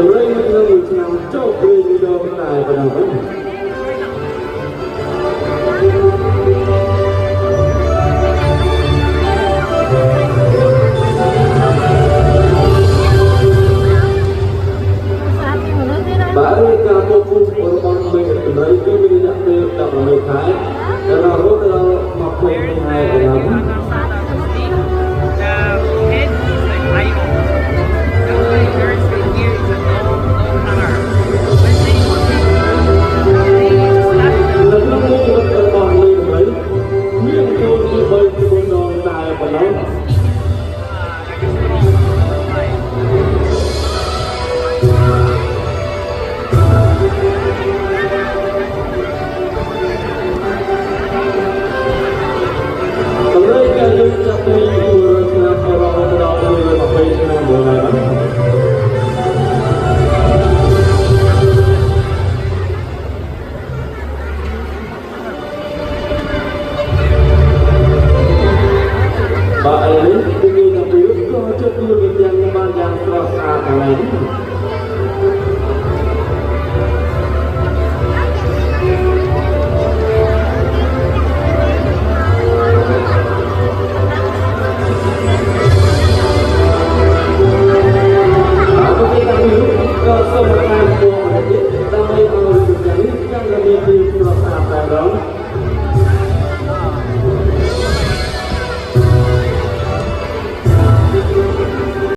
សម្លេងនៅឆ្នាំចុះព្រេងដងតែប៉ុណ្ណឹងវិញបាទរាយការណ៍មកគុំរបស់មេតម្លៃគឺមានរយៈពេល18ខែរហូតដល់20ខែកន្លងបាទឥឡូវនេះគឺមានតែពីក៏ជិតលឿនយ៉ាងបានយ៉ាងស្រស់ស្អាតហើយ